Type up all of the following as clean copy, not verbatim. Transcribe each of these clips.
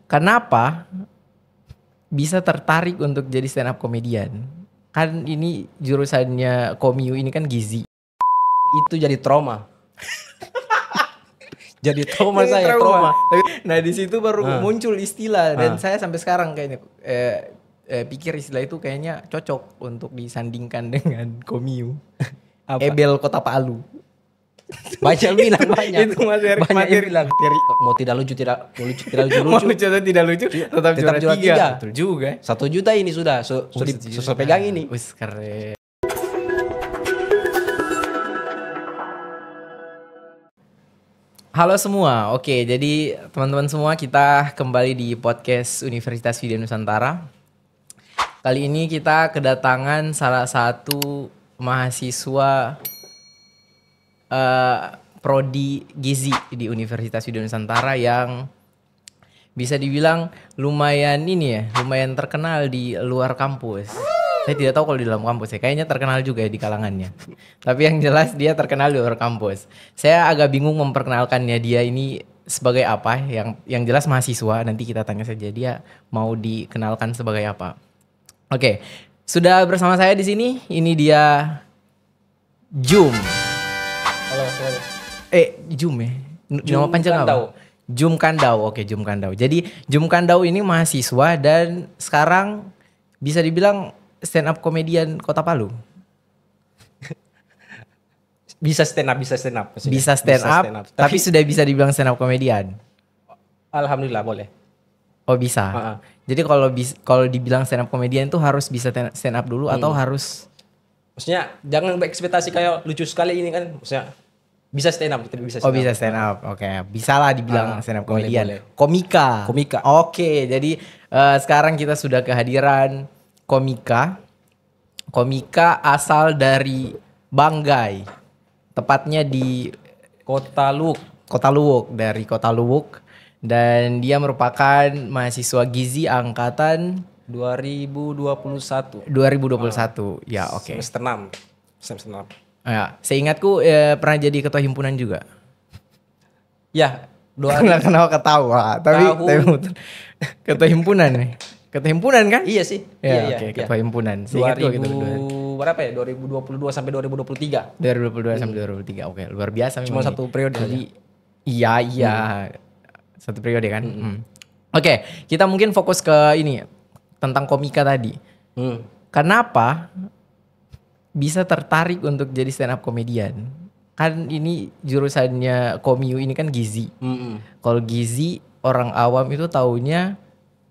Kenapa bisa tertarik untuk jadi stand up comedian? Kan ini jurusannya Komiu ini kan gizi. Itu jadi trauma. Jadi trauma saya, trauma. Nah di situ baru muncul istilah dan saya sampai sekarang kayaknya pikir istilah itu kayaknya cocok untuk disandingkan dengan Komiu. Ebel Kota Palu. Banyak bilang banyak. Itu materi bilang. Mau tidak lucu, tidak lucu. Mau lucu atau tidak lucu, tetap juara 3. Betul juga. 1 juta ini sudah, sudah pegang ini. Wis keren. Halo semua, oke jadi teman-teman semua kita kembali di podcast Universitas Vidya Nusantara. Kali ini kita kedatangan salah satu mahasiswa prodi gizi di Universitas Vidya Nusantara yang bisa dibilang lumayan terkenal di luar kampus. Saya tidak tahu kalau di dalam kampus ya, kayaknya terkenal juga ya di kalangannya. Tapi yang jelas dia terkenal di luar kampus. Saya agak bingung memperkenalkannya dia ini sebagai apa. Yang jelas mahasiswa, nanti kita tanya saja dia mau dikenalkan sebagai apa. Oke, sudah bersama saya di sini. Ini dia Jum. Halo. Jum ya? Nama panjang apa? Jum Kandau. Oke, Jum Kandau. Jadi Jum Kandau ini mahasiswa dan sekarang bisa dibilang stand up comedian Kota Palu. Bisa stand up. Bisa stand up. Tapi sudah bisa dibilang stand up comedian. Alhamdulillah boleh. Oh bisa. Jadi kalau dibilang stand up comedian itu harus bisa stand up dulu atau harus? Maksudnya jangan berekspektasi kayak lucu sekali ini kan. Maksudnya bisa stand up, kita bisa stand up. Oh bisa stand up, oke. Bisa lah dibilang stand up comedian. Boleh. Komika. Oke, jadi sekarang kita sudah kehadiran komika. Komika asal dari Banggai. Tepatnya di Kota Luwuk, dari Kota Luwuk. Dan dia merupakan mahasiswa gizi angkatan 2021. Ya, oke. Semester 6. Ya, seingatku pernah jadi ketua himpunan juga. Ya, Kenapa ketawa? Tapi ketua himpunan nih. Ketua himpunan kan? Iya sih. Iya, oke, ketua himpunan. Seingatku gitu. Berapa ya? 2022 sampai 2023. 2022 sampai 2023. Oke, luar biasa memang. Cuma satu periode. Jadi iya. Satu periode kan? Oke, kita mungkin fokus ke ini tentang komika tadi. Kenapa bisa tertarik untuk jadi stand up comedian? Kan ini jurusannya Komiu ini kan gizi. Kalau gizi orang awam itu taunya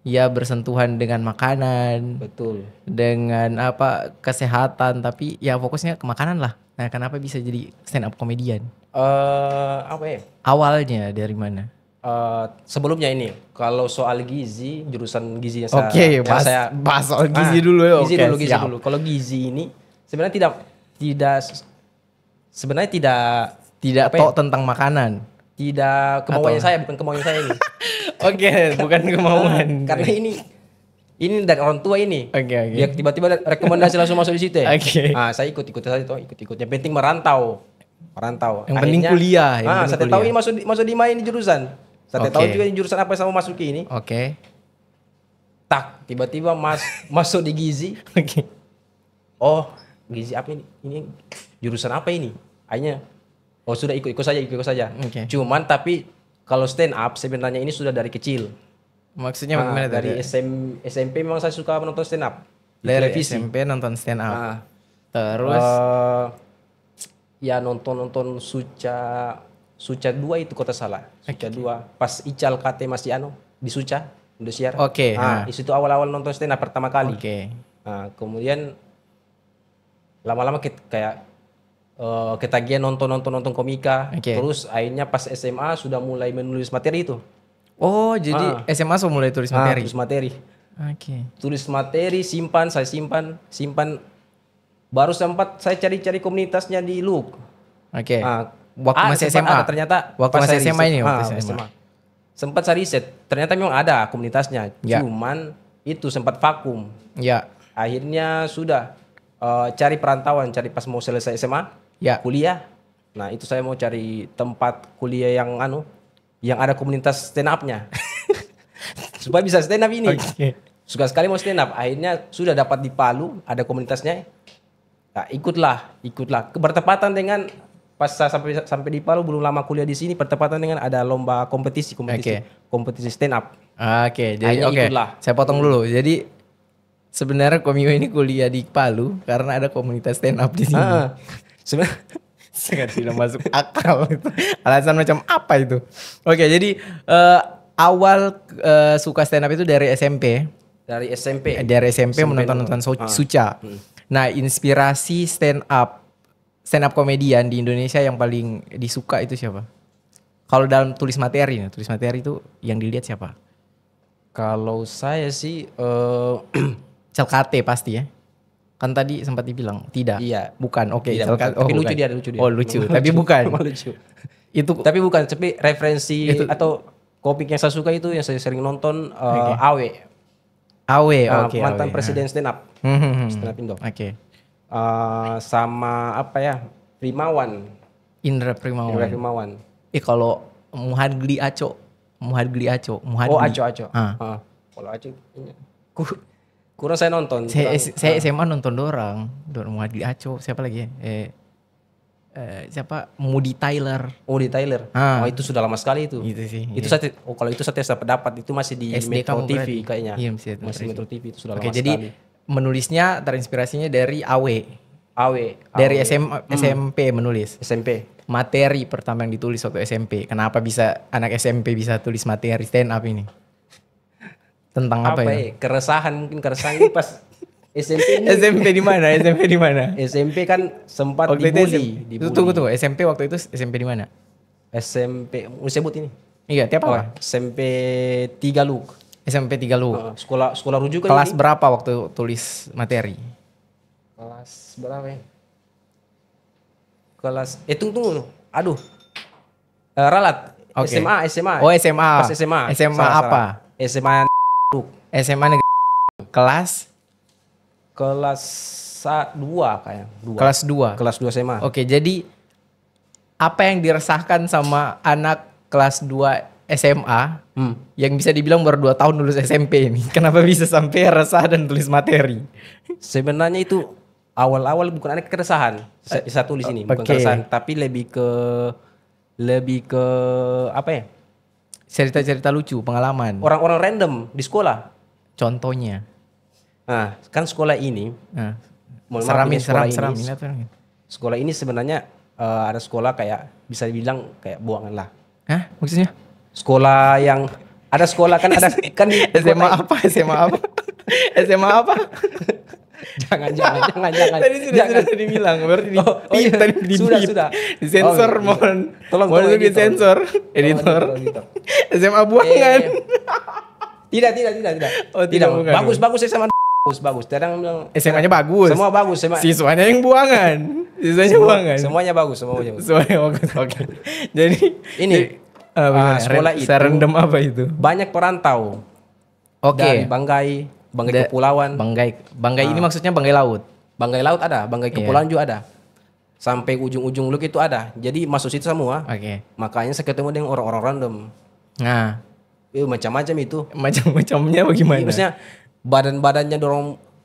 ya bersentuhan dengan makanan. Betul. Dengan kesehatan, tapi ya fokusnya ke makanan lah. Nah, kenapa bisa jadi stand up comedian? Awalnya dari mana? Sebelumnya ini kalau soal gizi, jurusan gizi yang bahas soal gizi dulu ya. Gizi dulu. Kalau gizi ini sebenarnya tidak tahu tentang makanan. Tidak kemauan saya, bukan kemauan saya ini. Oke, bukan kemauan. Karena ini dari orang tua ini. Oke. Dia tiba-tiba rekomendasi langsung masuk di situ ya. Oke. Saya ikut saja toh, ikut. Yang penting merantau. Yang penting kuliah. Saya tahu ini masuk di main jurusan. Saya tahu juga jurusan apa yang saya mau masuki ini. Oke. Tak, tiba-tiba masuk di gizi. Oke. Oh, gizi apa ini? Ini jurusan apa ini? Akhirnya, sudah ikut saja. Okay. Cuman tapi kalau stand up sebenarnya ini sudah dari kecil. Maksudnya bagaimana dari SMP memang saya suka menonton stand up. Dari SMP nonton stand up. Terus ya nonton Suca 2 itu kota salah. Suca 2 pas Ical KT masih di Suca Indosiar. Oke. Di situ awal-awal nonton stand up pertama kali. Oke. Kemudian lama-lama kayak ketagihan nonton komika. Terus akhirnya pas SMA sudah mulai menulis materi itu. Oh, jadi SMA sudah mulai tulis materi. Tulis materi. Oke. Tulis materi, saya simpan. Baru sempat saya cari-cari komunitasnya di Luk. Oke. Waktu masih SMA. Ternyata waktu masih SMA ini SMA. Sempat saya riset, ternyata memang ada komunitasnya. Ya. Cuman itu sempat vakum. Ya. Akhirnya sudah cari perantauan, cari pas mau selesai SMA, kuliah. Nah, itu saya mau cari tempat kuliah yang ada komunitas stand up-nya. supaya bisa stand up ini. Oke. Suka sekali mau stand up. Akhirnya sudah dapat di Palu, ada komunitasnya. Nah, ikutlah. Bertepatan dengan pas saya sampai di Palu, belum lama kuliah di sini, bertepatan dengan ada lomba kompetisi stand up. Oke, jadi Akhirnya ikutlah. Saya potong dulu. Jadi sebenarnya Komio ini kuliah di Palu karena ada komunitas stand up di sini. Sebenarnya sangat tidak masuk akal itu. Alasan macam apa itu? Oke, jadi awal suka stand up itu dari SMP. dari SMP. Dari SMP menonton Suca. Nah, inspirasi stand up komedian di Indonesia yang paling disuka itu siapa? Kalau dalam tulis materi itu yang dilihat siapa? Kalau saya sih Celkate pasti ya. Kan tadi sempat dibilang tidak. Iya. Bukan. Oke, Celkate. Tapi lucu dia. Oh, lucu. Tapi bukan. Lucu. Itu tapi bukan, tapi referensi itu, atau komik yang saya suka itu yang saya sering nonton Awe. Oke. Mantan presiden stand up. Stand up Indo. Oke. Sama apa ya? Indra Primawan. Kalau Muhadli Aco. Oh, Aco. Kalau Aco kurang saya nonton. Saya SMA nonton dorang Muhadli Aco, siapa lagi ya? Siapa? Moody Tyler. Oh itu sudah lama sekali itu. Itu sih. Itu saya kalau itu saya dapat itu masih di SD Metro TV kayaknya. Iya, masih Metro TV itu sudah lama sekali. Jadi menulisnya terinspirasinya dari Awe. Dari SMP menulis. SMP. Materi pertama yang ditulis waktu SMP. Kenapa bisa anak SMP bisa tulis materi stand up ini? Tentang apa ya? Keresahan ini pas SMP ini. SMP di mana? SMP kan sempat dibully. Tunggu. SMP waktu itu SMP di mana? SMP, mau sebut ini? Iya, tiap apa? SMP 3 Luk. SMP 3 Luk. Sekolah rujukan. Kelas berapa waktu tulis materi? Kelas berapa ya? Tunggu. Aduh. Ralat. Okay. SMA. Oh, SMA. Pas SMA. SMA apa? SMA SMA negeri. Kelas 2 kayak. Kelas 2 SMA. Oke, jadi apa yang diresahkan sama anak kelas 2 SMA yang bisa dibilang baru 2 tahun lulus SMP ini? Kenapa bisa sampai resah dan tulis materi? Sebenarnya itu awal-awal bukan ada keresahan. Saya tulis ini bukan keresahan, tapi lebih ke apa ya? Cerita-cerita lucu, pengalaman. Orang-orang random di sekolah. Contohnya. Nah, kan sekolah ini. Seramin. Sekolah ini sebenarnya ada sekolah kayak bisa dibilang kayak buangan lah. Hah? Maksudnya? Sekolah yang ada sekolah kan ada kan SMA apa? SMA apa? Jangan. Tadi sudah dibilang, berarti sudah. Disensor, mohon. Tolong disensor, editor. SMA buangan. Tidak. Oh, tidak. Bagus SMA bagus. Kadang bilang SMA-nya bagus. Semua bagus, siswanya yang buangan. Semuanya bagus. Semuanya bagus. Oke. Jadi ini sekolah itu serendam apa itu? Banyak perantau. Dari Banggai Kepulauan. Banggai ini maksudnya Banggai Laut. Banggai Laut ada, Banggai Kepulauan juga ada. Sampai ujung-ujung Luk itu ada. Jadi masuk situ semua. Oke. Makanya saya ketemu dengan orang-orang random. Nah, macam-macam itu. Macam-macamnya bagaimana? Maksudnya badan-badannya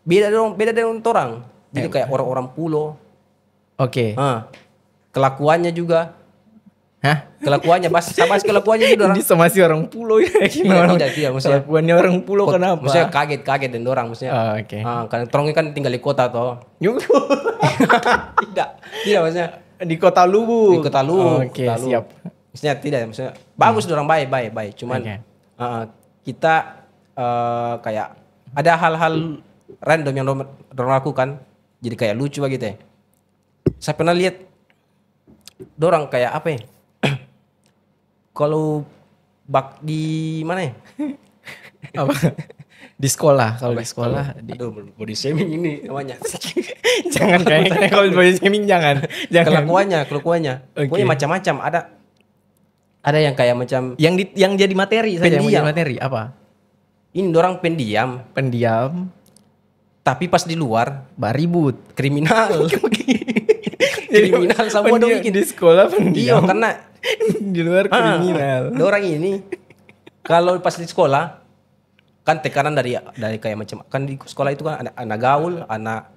beda dengan orang. Jadi kayak orang-orang pulau. Oke. Kelakuannya juga. Hah? Kelakuannya sama kelakuannya juga orang. Ini sama si orang pulau ya. Tidak, maksudnya kelakuannya orang pulau kenapa? Maksudnya kaget dan orang maksudnya. Oke. Karena terongnya kan tinggal di kota toh. Tidak maksudnya di Kota Lubu. Oke, siap. Maksudnya bagus orang baik. Cuman kita kayak ada hal-hal random yang dorang lakukan jadi kayak lucu gitu ya. Saya pernah lihat dorang kayak apa ya? Kalau di mana ya? Apa? Di sekolah. Kalau di sekolah. Body shaming ini namanya. Jangan kayaknya kalau body shaming jangan. Kelakuannya. Okay. Pokoknya macam-macam ada yang kayak macam yang jadi materi saja. Yang jadi materi apa? Ini dorang pendiam. Tapi pas di luar baribut, kriminal. Kriminal sama dong di sekolah pendiam. Iya, karena di luar kriminal. Dorang ini kalau pas di sekolah kan tekanan dari kayak macam kan di sekolah itu kan anak gaul, anak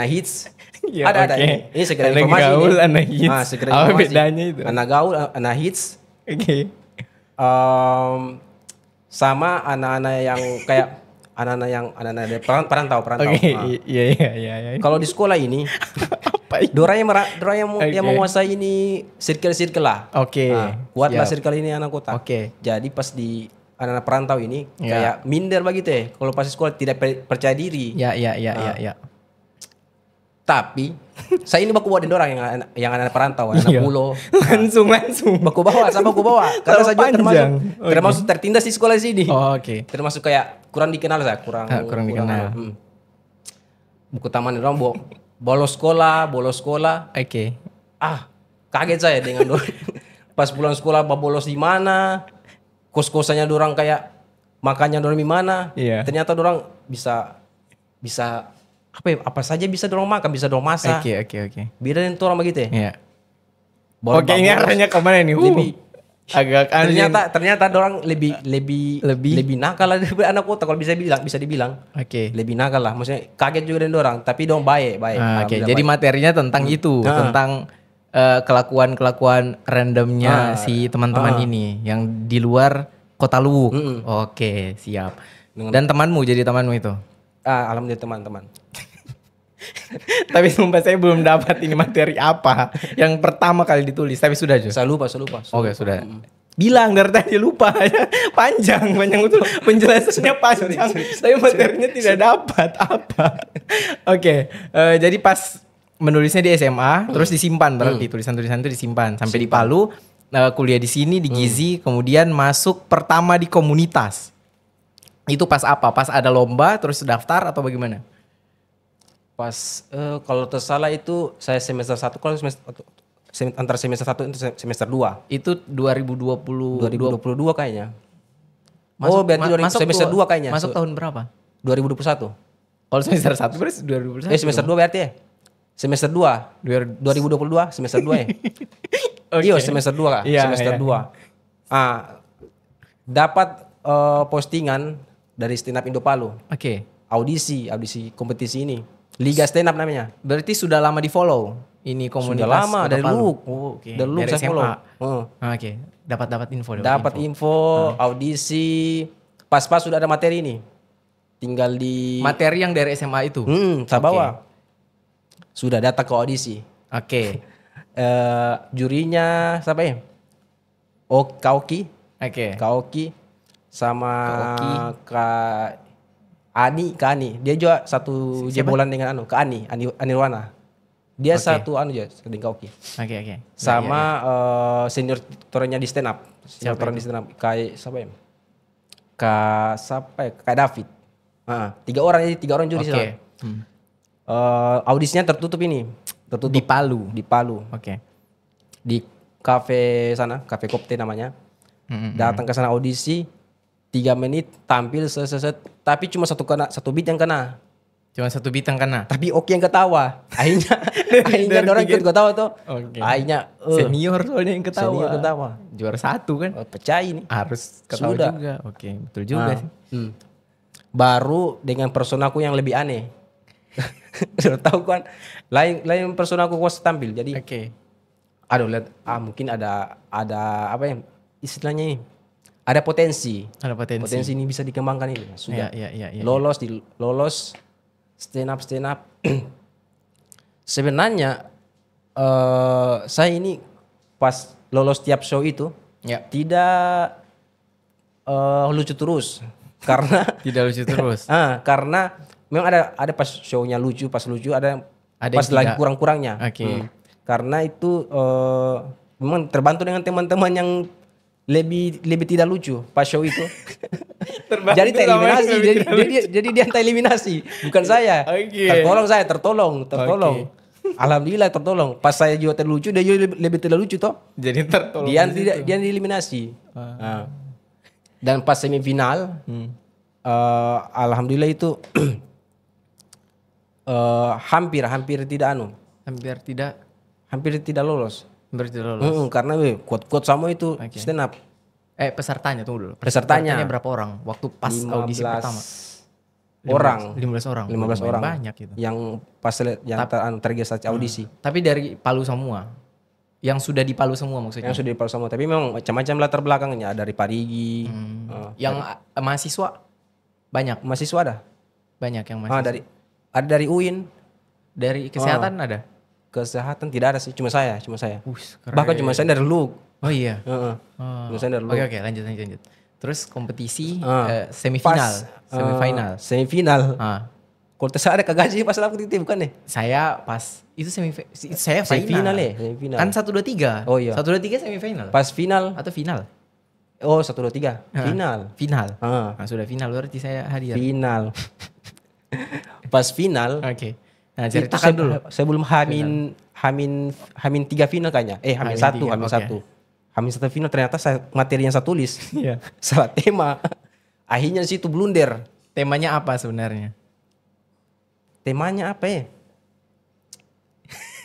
hits. Ya, ada oke. ini segera Anak informasi gaul, ini. anak hits. Segera Apa informasi. bedanya itu? Anak gaul, anak hits. Oke. Sama anak-anak yang kayak anak-anak dari perantau. Oke, iya. Kalau di sekolah ini Apa itu? yang menguasai ini circle lah. Oke. Kuatlah Siap. circle ini anak kota. Oke. Jadi pas di anak-anak perantau ini Ya. kayak minder begitu ya. Kalau pas di sekolah tidak percaya diri. Ya. Tapi saya ini baku bawa den orang yang anak perantau, anak Iya. pulau. Langsung. Baku bawa, sama baku bawa. Karena saya juga Panjang. termasuk tertindas di sekolah sini. Oh, oke. Termasuk kayak kurang dikenal saya, kurang dikenal. Buku taman orang bolos sekolah. Oke. Kaget saya dengan pas pulang sekolah bolos di mana, kos-kosannya dorang kayak makannya dorang di mana. Iya. Ternyata dorang bisa apa saja bisa dorang makan, bisa dorang masak. Oke. Beda dengan orang begitu ya. Iya. Bolos- Oke, ini bolos. arahnya kemana nih? Lebih- Agak aneh. Ternyata dorang lebih nakal lah daripada anak kota kalau bisa dibilang. Oke. Lebih nakal lah, maksudnya kaget juga dengan dorang, tapi dong baik. Oke, Alhamdulillah jadi baik. materinya tentang itu, tentang kelakuan randomnya si teman-teman ini yang di luar kota Luwuk. Oke, siap. Dan temanmu jadi temanmu itu. Alhamdulillah teman-teman. Tapi sumpah saya belum dapat ini materi apa yang pertama kali ditulis, tapi sudah Jo. Saya lupa. Oke, sudah. Bilang dari tadi lupa ya. Panjang betul penjelasannya panjang. Tapi materinya tidak dapat apa. Oke, jadi pas menulisnya di SMA terus disimpan berarti tulisan-tulisan itu disimpan sampai di Palu, kuliah di sini di Gizi, kemudian masuk pertama di komunitas. Itu pas apa? Pas ada lomba terus daftar atau bagaimana? Pas kalau tersalah itu saya semester 1, kalau antara semester 1 dan semester 2. Itu 2022 kayaknya. Berarti semester 2 kayaknya. Masuk tahun berapa? 2021. Kalau semester 1 berarti 2021. Semester 2 berarti ya? Semester 2. 2022 semester 2 ya? Iya, semester 2 kah? Iya, Semester iya. 2. Dapat postingan dari Stand Up Indo Palu. Oke. Audisi kompetisi ini. Liga Stand Up namanya. Berarti sudah lama di follow ini komunitas. Sudah lama Kota dari Palu. Luwuk. Oh, oke. Dari Luwuk Dari saya SMA. follow. Oke. Dapat info. Dapat info, audisi. Pas-pas sudah ada materi ini. Tinggal di Materi yang dari SMA itu. saya bawa. Sudah datang ke audisi. Oke. Jurinya siapa ya? Kaoki. Oke. Kaoki sama Kaoki. Kak Ani. Dia juga satu jebolan dengan Kak Ani Anirwana. Dia Oke. satu juga dengan Kaoki. Oke. Sama senior tutornya di stand up. Senior Siapa tutor di stand up kayak siapa ya? Kak David. 3 orang juri Oke. sana. Audisinya tertutup ini. Tertutup Di Palu. di Palu. Oke. Di kafe sana, kafe Kopte namanya. Datang ke sana audisi 3 menit tampil set, tapi cuma satu beat yang kena. Cuma satu bintang kena. Tapi Oki yang ketawa. Akhirnya orang ikut ketawa tuh. Oke. Akhirnya Senior soalnya yang ketawa. Senior ketawa. Juara 1 kan. Pecah ini. Harus ketawa Sudah. juga. Oke, betul juga sih. Baru dengan personaku yang lebih aneh. Sudah tahu kan? Lain personaku kuas tampil. Jadi Oke. aduh lihat mungkin ada apa ya istilahnya ini. Ada potensi. Ada potensi. Ini bisa dikembangkan ini. Sudah. Iya. Lolos stand up. Sebenarnya saya ini pas lolos tiap show itu Ya. tidak lucu terus karena Tidak lucu terus. karena memang ada pas show-nya lucu, pas lucu ada Ada pas yang lagi tidak. kurang-kurangnya. Oke. Karena itu memang terbantu dengan teman-teman yang lebih tidak lucu pas show itu. Terbantu Jadi sama tereliminasi. yang lebih tidak Jadi dia tereliminasi, bukan saya. Oke. Tertolong. Oke. Alhamdulillah tertolong. Pas saya juga terlucu, dia juga lebih tidak lucu toh. Jadi tertolong. Dia dieliminasi. Nah. Dan pas semifinal, alhamdulillah itu hampir tidak Hampir tidak lolos. lolos. Karena kuat-kuat sama itu Oke. stand up. Pesertanya tunggu dulu. Pesertanya berapa orang waktu pas 15 audisi pertama? orang. 15 orang. 15 orang. Banyak gitu. Yang pas terregistrasi audisi. Tapi dari Palu semua. Yang sudah di Palu semua maksudnya. Yang sudah di Palu semua. Tapi memang macam-macam latar belakangnya. Dari Parigi. Yang mahasiswa banyak. Mahasiswa ada. Banyak yang mahasiswa. Ada dari UIN. Dari kesehatan ada. Kesehatan tidak ada sih. Cuma saya. Keren. Bahkan cuma saya dari LUG. Oh iya. Cuma saya dari LUG. Oke, lanjut. Terus kompetisi semifinal. Semifinal. Kalau saya ada kagak sih pas aku itu bukan nih? Saya pas itu saya final ya. Semifinal. Kan 1 2 3. Oh iya. 1 2 3 semifinal. Pas final Atau final? Oh 1 2 3. Final. Nah, sudah final berarti saya hadir. Final. Pas final. Oke. Nah, ceritakan dulu. Sebelum Hamin 3 final kayaknya. Hamin 1. Hamin 1 final ternyata materi yang saya tulis. Iya. Salah tema. Akhirnya situ blunder. Temanya apa sebenarnya? Temanya apa ya?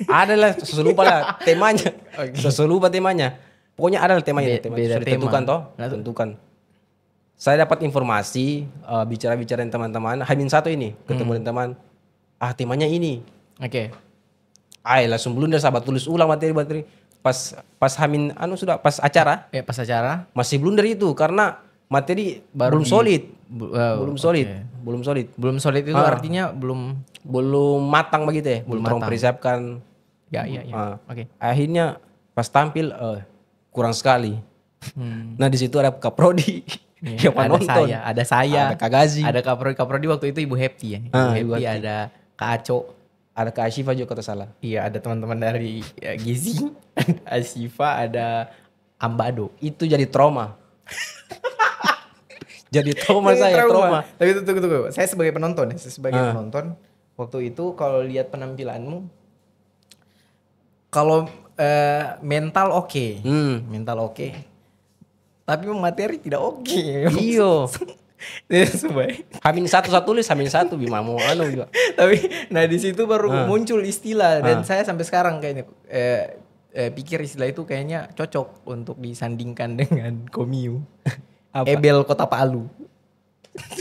Adalah seselupa lah temanya. Seselupa temanya. Pokoknya ada temanya. Beda sudah tema. Tentukan toh. Tentukan. Saya dapat informasi bicara-bicara dengan teman-teman. Hamin 1 ini ketemu dengan teman. Temanya ini. Oke. Langsung blunder sahabat tulis ulang materi. Pas Hamin pas acara. Pas acara Masih blunder itu karena materi belum solid. Belum solid. Belum solid itu artinya belum matang begitu ya. Belum matang. mempersiapkan. Ya. Oke. Akhirnya pas tampil kurang sekali. Nah di situ ada Kaprodi yang menonton. Ada saya. Ada Kak Gazi. Ada Kaprodi waktu itu Ibu Happy ya. Ibu Happy, ada Kak Aco. Ada Kak Ashifa juga kata salah. Iya, ada teman-teman dari Gizi, ada Ashifa, ada Ambado. Itu jadi trauma. Jadi trauma saya, trauma. Tapi tunggu. Saya sebagai penonton penonton, waktu itu kalau lihat penampilanmu, kalau mental oke. Mental oke. Tapi materi tidak oke. Iyo. Hamin 1 tulis Hamin 1 bimamu juga. Tapi di situ baru muncul istilah dan saya sampai sekarang kayaknya pikir istilah itu kayaknya cocok untuk disandingkan dengan Komiu. Ebel Kota Palu.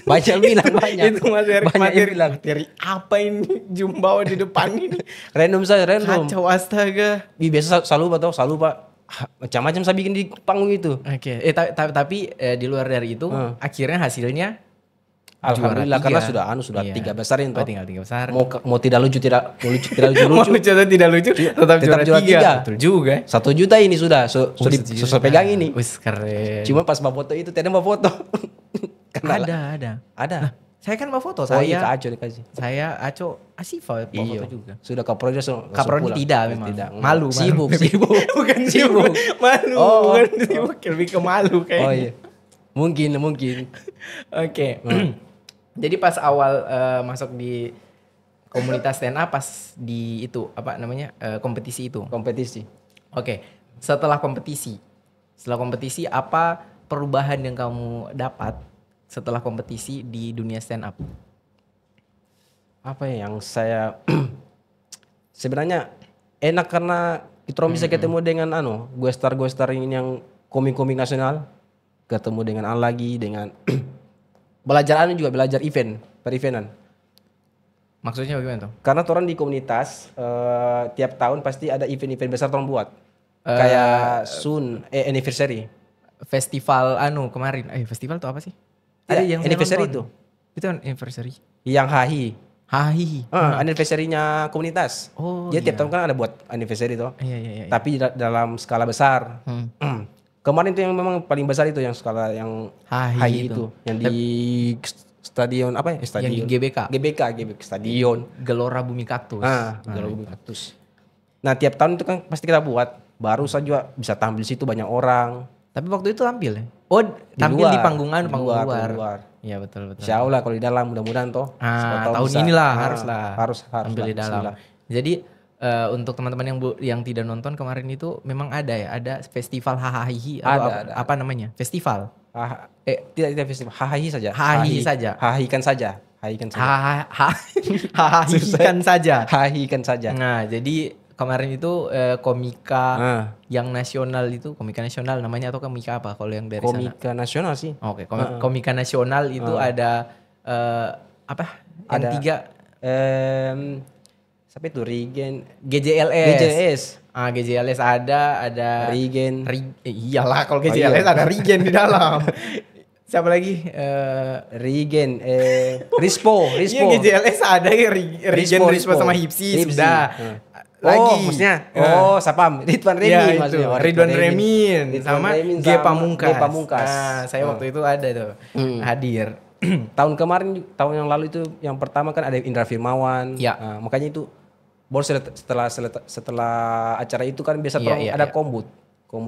Banyak banyak. Itu materi apa ini Jumbawa di depan ini. Random. Kacau astaga. Biasa selalu pak. Macam-macam saya bikin di panggung itu. Oke. Tapi di luar dari itu akhirnya hasilnya alhamdulillah karena sudah 3 besar itu. Tinggal 3 besar. Mau tidak lucu. Mau lucu atau tidak lucu tetap juara 3. Betul juga. 1 juta ini sudah susah pegang ini. Wis keren. Cuma pas bawa foto itu tidak bawa foto. Ada. Saya kan bawa foto. Iya Kak Aco dikasih. Saya Aco Asifa bawa foto juga. Sudah Kaprodi tidak memang. Tidak. Malu. Sibuk. Bukan sibuk. Malu. Bukan sibuk. Lebih ke malu kayaknya. Oh iya. Mungkin. Oke. Jadi pas awal masuk di komunitas stand up pas di itu kompetisi itu. Kompetisi. Oke. Setelah kompetisi apa perubahan yang kamu dapat setelah kompetisi di dunia stand up? Apa ya yang saya sebenarnya enak karena kita bisa ketemu dengan gue star ini yang komik nasional, ketemu dengan lagi dengan belajar per-eventan. Maksudnya bagaimana tuh? Karena orang di komunitas tiap tahun pasti ada event-event besar orang buat. Kayak anniversary. Festival kemarin. Festival tuh apa sih? Ada yang anniversary itu. Itu anniversary. Yang Hahi. Anniversary-nya komunitas. Oh, dia tiap tahun kan ada buat anniversary tuh. Iya. Tapi dalam skala besar. Kemarin itu yang memang paling besar itu yang skala yang Hahi itu. Yang di stadion apa ya? Stadion. Yang di GBK stadion. Gelora Bumi Kaktus. Gelora Bumi Kaktus. Nah tiap tahun itu kan pasti kita buat. Baru saja bisa tampil situ banyak orang. Tapi waktu itu tampil ya? Oh, tampil di panggung luar. Iya betul. Insya Allah kalau di dalam mudah-mudahan toh. Tahun inilah harus tampil di dalam. Jadi untuk teman-teman yang tidak nonton kemarin itu memang ada festival hahahi atau ada. Apa namanya? Festival. Tidak festival. Hahahi saja. Hahikan saja. Hahikan saja. Hahikan saja. Nah, jadi kemarin itu komika Ah, yang nasional itu, komika nasional namanya atau komika apa kalau yang dari sana? komika nasional sih. Oke, komika nasional itu ada apa? Yang Ada tiga siapa itu? GJLS. GJS, GJLS ada Regen, iyalah kalau GJLS ada Regen di dalam. Siapa lagi? Regen, Rispo. Iya GJLS ada ya Regen, Rispo sama Hipsi sudah. Lagi. Maksudnya, Sapam, Ridwan Remin Ya, itu. maksudnya. Ridwan Remin sama G Pamungkas. G Pamungkas. Saya waktu itu ada tuh hadir. Tahun kemarin, tahun yang lalu itu yang pertama kan ada Indra Firmawan. Ya. Makanya itu baru setelah acara itu kan biasa ada kombut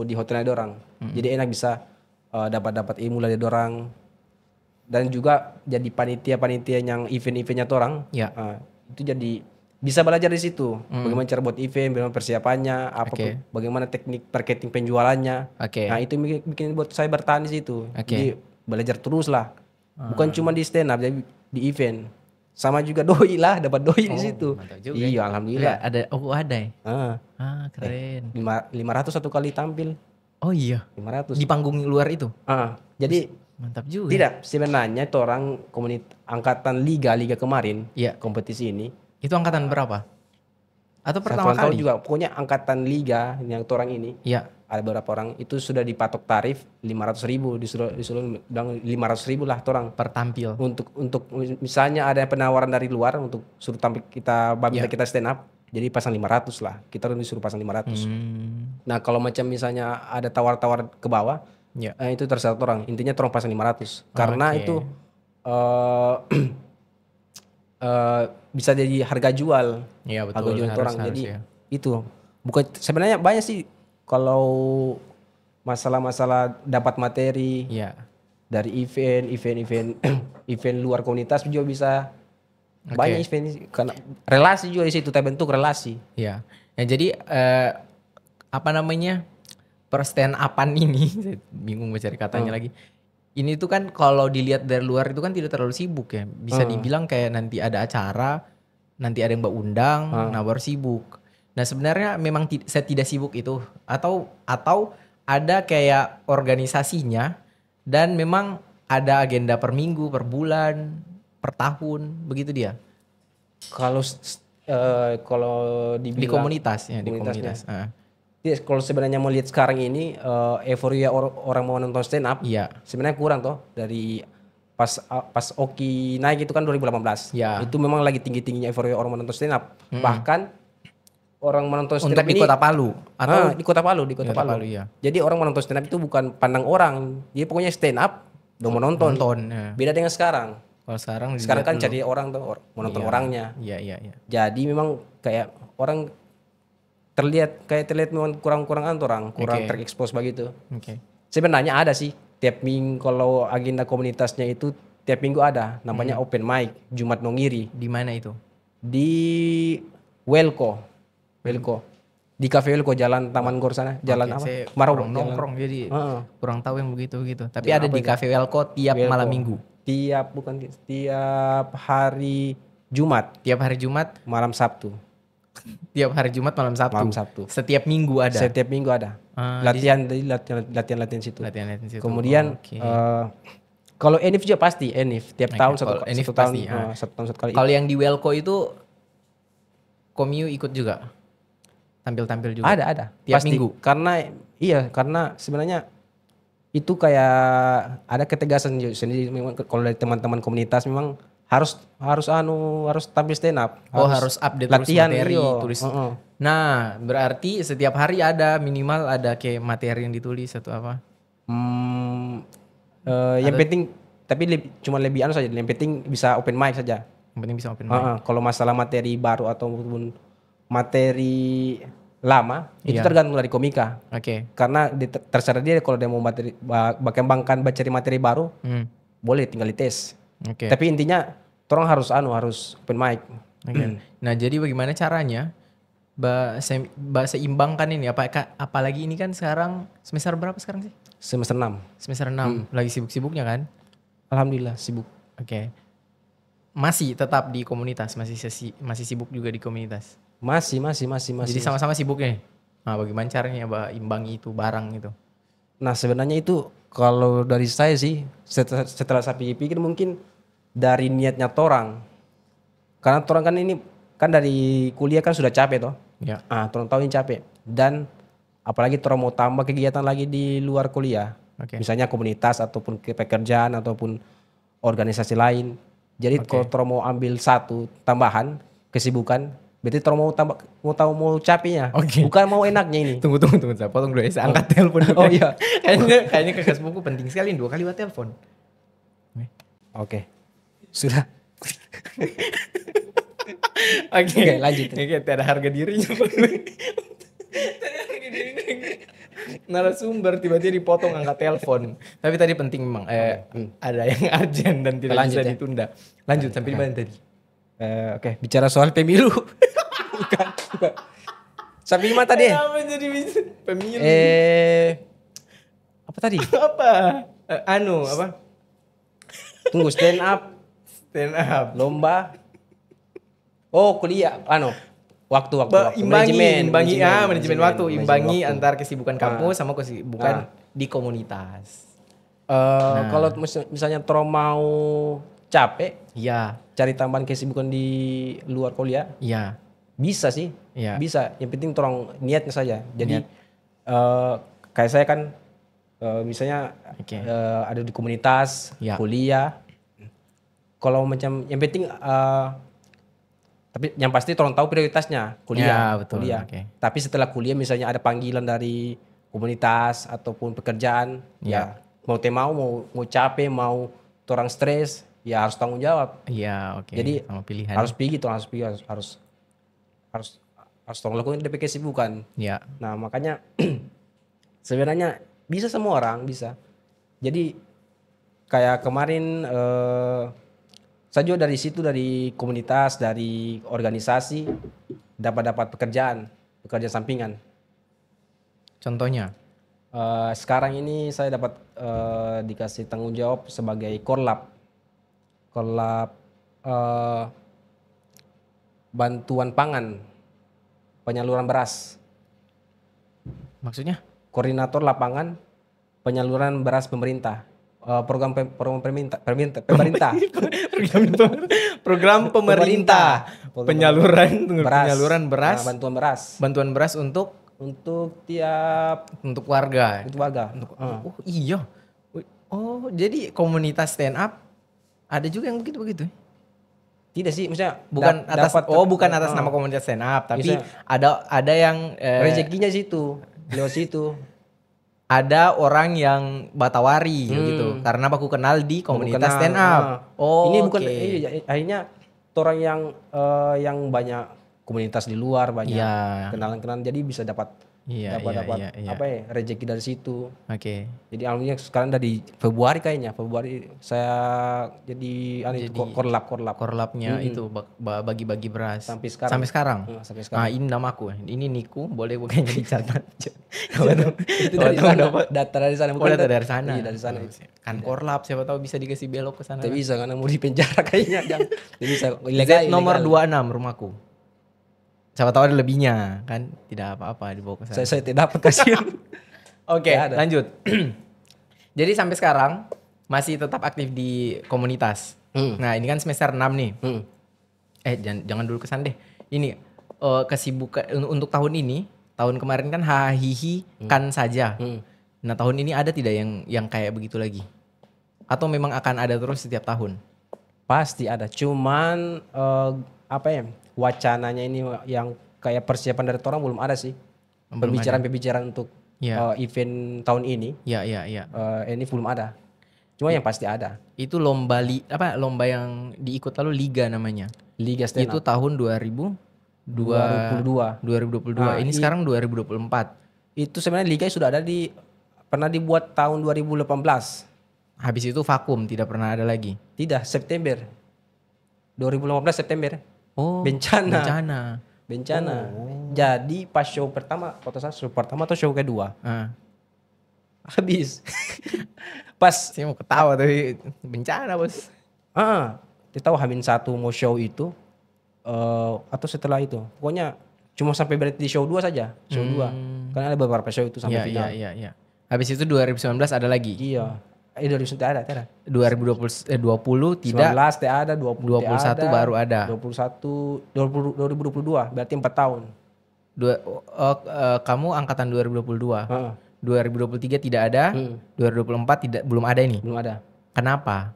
di hotelnya dorang. Jadi enak bisa dapat ilmu dari dorang dan juga jadi panitia yang eventnya dorang. Ya. Itu jadi bisa belajar di situ bagaimana cara buat event, bagaimana persiapannya, bagaimana teknik marketing penjualannya. Nah itu bikin buat saya bertahan di situ. Jadi belajar terus lah. Bukan cuma di stand up, jadi di event. Sama juga doi lah, dapat doi di situ. Iya, alhamdulillah. Ada ya? Keren. 500 satu kali tampil. Oh iya. 500. Di panggung luar itu. Jadi mantap juga. Tidak, sebenarnya itu orang angkatan liga kemarin, kompetisi ini. Itu angkatan berapa? Atau pertama kali? kali? Juga, pokoknya angkatan liga yang orang ini. Iya. Ada beberapa orang itu sudah dipatok tarif 500.000, disuruh bilang 500.000 lah orang per tampil. Untuk misalnya ada penawaran dari luar untuk suruh tampil kita kita stand up, jadi pasang 500 lah. Kita disuruh pasang 500. Nah, kalau macam misalnya ada tawar-tawar ke bawah, itu terserah orang. Intinya orang pasang 500. Karena itu bisa jadi harga jual. Iya betul. Harga jual orang. Jadi ya. itu bukan sebenarnya banyak sih. Kalau masalah dapat materi dari event luar komunitas juga bisa banyak event karena relasi juga di situ terbentuk relasi. Iya. Ya jadi apa namanya per stand upan ini saya bingung mencari katanya lagi. Ini tuh kan kalau dilihat dari luar itu kan tidak terlalu sibuk ya. Bisa dibilang kayak nanti ada acara, nanti ada yang mbak undang, nah baru sibuk. Nah sebenarnya memang saya tidak sibuk itu atau ada kayak organisasinya dan memang ada agenda per minggu, per bulan, per tahun, begitu dia. Kalau dibilang di komunitas ya, di komunitas. Kalau sebenarnya mau lihat sekarang ini euforia orang mau nonton stand up, sebenarnya kurang toh dari pas Oki naik itu kan 2018. Itu memang lagi tinggi-tingginya euforia orang menonton stand up. Bahkan orang menonton stand up di Kota Palu atau di Kota Palu, ya. Jadi orang menonton stand up itu bukan pandang orang. Jadi pokoknya stand up udah mau nonton. Beda dengan sekarang. Kalau sekarang kan cari orang tuh menonton orangnya. Iya. Jadi memang kayak orang terlihat memang kurang terekspos begitu. Sebenarnya ada sih tiap minggu kalau agenda komunitasnya itu tiap minggu ada namanya open mic Jumat Nongiri. Di mana itu? Di Welko. Di Cafe Welko Jalan Taman Gor sana, jalan apa? Kurang nongkrong jadi kurang tahu yang begitu. Tapi ada di Cafe Welko tiap malam minggu. Tiap hari Jumat. Tiap hari Jumat malam Sabtu. Tiap hari Jumat malam Sabtu. Setiap minggu ada. Latihan situ. Kemudian kalau Enif juga pasti tiap tahun satu tahun sekali. Kalau yang di Welko itu Komyu ikut juga. Tampil juga. Ada. Tiap pasti. minggu. Karena sebenarnya itu kayak ada ketegasan sendiri memang kalau dari teman-teman komunitas memang harus tampil stand up. Harus update latihan materi, tulis. Nah, berarti setiap hari ada minimal ada kayak materi yang ditulis atau apa? Yang penting tapi cuma lebih saja. Yang penting bisa open mic saja. Yang penting bisa open mic. Kalau masalah materi baru ataupun materi lama itu tergantung dari komika. Karena terserah dia kalau dia mau kembangkan cari materi baru, boleh tinggal dites. Tapi intinya orang harus open mic. Nah, jadi bagaimana caranya seimbangkan ini apalagi ini kan sekarang semester berapa sekarang sih? Semester 6. Semester 6. Lagi sibuk-sibuknya kan? Alhamdulillah sibuk. Masih tetap di komunitas, masih sibuk juga di komunitas. Masih. Jadi sama-sama sibuk nih. Nah, bagaimana caranya imbangi itu barang itu? Nah sebenarnya itu kalau dari saya sih setelah saya pikir mungkin dari niatnya torang. Karena torang kan ini kan dari kuliah kan sudah capek toh. Ya. Torang tahu ini capek. Dan apalagi torang mau tambah kegiatan lagi di luar kuliah. Oke. Misalnya komunitas ataupun pekerjaan ataupun organisasi lain. Jadi kalau torang mau ambil satu tambahan kesibukan, berarti torang mau capeknya. Oke. Bukan mau enaknya ini. Tunggu, saya potong dulu ya. Saya angkat telepon dulu. Oh iya. kayaknya ke Facebookku penting sekali 2 kali buat telepon. Oke. Sudah. Oke, lanjut. Oke, tidak ada harga dirinya. Tidak harga dirinya. Narasumber tiba-tiba dipotong angkat telepon. Tapi tadi penting memang. Ada yang urgent dan tidak Lanjut bisa ya. ditunda. Lanjut sampai di mana tadi? Oke, bicara soal pemilu. bukan. Sampai mana tadi? Kenapa jadi bisa pemilu? Apa tadi? Apa? Apa? Tunggu, stand up, lomba. Oh, kuliah. Waktu. Imbangi manajemen waktu, imbangi waktu. antar kesibukan kampus sama kesibukan di komunitas. Kalau misalnya Toro mau capek, Iya, cari tambahan kesibukan di luar kuliah, iya. bisa sih. Iya. Bisa. Yang penting Toro niatnya saja. Jadi Niat. kayak saya kan misalnya Oke. ada di komunitas, Ya. kuliah. Kalau macam yang penting tapi yang pasti tolong tahu prioritasnya kuliah. Ya, betul. Kuliah. Oke. Tapi setelah kuliah misalnya ada panggilan dari komunitas ataupun pekerjaan, ya mau mau capek, mau orang stres, ya harus tanggung jawab. Iya, oke. Jadi sama pilihan. harus pergi tuh, harus tolong lakukan DP kesibukan. Ya. Nah makanya sebenarnya bisa semua orang bisa. Jadi kayak kemarin saya juga dari situ, dari komunitas, dari organisasi dapat pekerjaan sampingan. Contohnya? Sekarang ini saya dapat dikasih tanggung jawab sebagai korlap bantuan pangan, penyaluran beras. Maksudnya? Koordinator lapangan penyaluran beras pemerintah. Program pemerintah. Program pemerintah. Penyaluran beras. Bantuan beras untuk tiap warga. untuk warga. Oh iya. Oh jadi komunitas stand up ada juga yang begitu. Tidak sih, maksudnya bukan atas nama komunitas stand up, tapi ada yang rezekinya situ, lewat situ. Ada orang yang batawari gitu karena aku kenal di komunitas stand up. Oh, ini bukan akhirnya orang yang banyak komunitas di luar, banyak kenalan-kenalan, jadi bisa dapat rezeki dari situ. Oke. Jadi alhamdulillah sekarang dari Februari saya jadi korlapnya itu bagi-bagi beras sampai sekarang. Nah, ini namaku. Ini Niku, boleh bukan jadi catat. Itu dari sana. Data dari sana, bukan data dari sana. Iya, dari sana. Kan korlap, siapa tahu bisa dikasih belok ke sana. Tidak bisa karena mau di penjara kayaknya. Jadi bisa ilegal. Nomor 26 rumahku. Siapa tahu ada lebihnya, kan tidak apa-apa dibawa ke sana. Saya tidak dapat kasihan. Oke, lanjut. Jadi sampai sekarang masih tetap aktif di komunitas. Nah ini kan semester 6 nih. Jangan dulu kesan deh. Ini kesibukan untuk tahun ini. Tahun kemarin kan hahihi kan saja. Nah tahun ini ada tidak yang kayak begitu lagi? Atau memang akan ada terus setiap tahun? Pasti ada. Cuman wacananya ini yang kayak persiapan dari orang belum ada sih. Pembicaraan untuk event tahun ini. Iya. Ini belum ada. Cuma yang pasti ada. Itu lomba yang diikut lalu liga namanya. Liga stand up. Itu tahun 2022. Ini sekarang 2024. Itu sebenarnya liga sudah ada pernah dibuat tahun 2018. Habis itu vakum, tidak pernah ada lagi. Tidak, September. 2015 September. Oh, bencana. Jadi pas show pertama atau show kedua. Habis. Pas saya mau ketawa tapi bencana, Bos. Kita tahu H-1 mau show itu atau setelah itu. Pokoknya cuma sampai berhenti di show 2 saja, show 2. Karena ada beberapa show itu sampai final. Iya. Habis itu 2019 ada lagi. Iya. 2019 tidak ada. 2020 tidak. 19 tidak ada, 20 21 tidak ada, baru ada. 2022 berarti 4 tahun. Kamu angkatan 2022. Heeh. 2023 tidak ada. 2024 belum ada ini. Belum ada. Kenapa?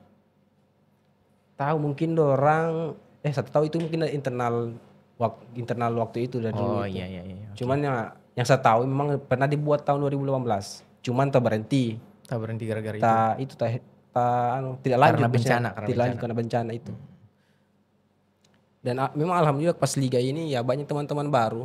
Tahu mungkin orang satu tahu itu mungkin internal waktu itu dari dulu. Oh itu. iya. Cuman yang saya tahu memang pernah dibuat tahun 2018. Cuman tak berhenti gara-gara itu. Tidak lanjut Karena bencana itu. Dan memang alhamdulillah pas liga ini ya banyak teman-teman baru.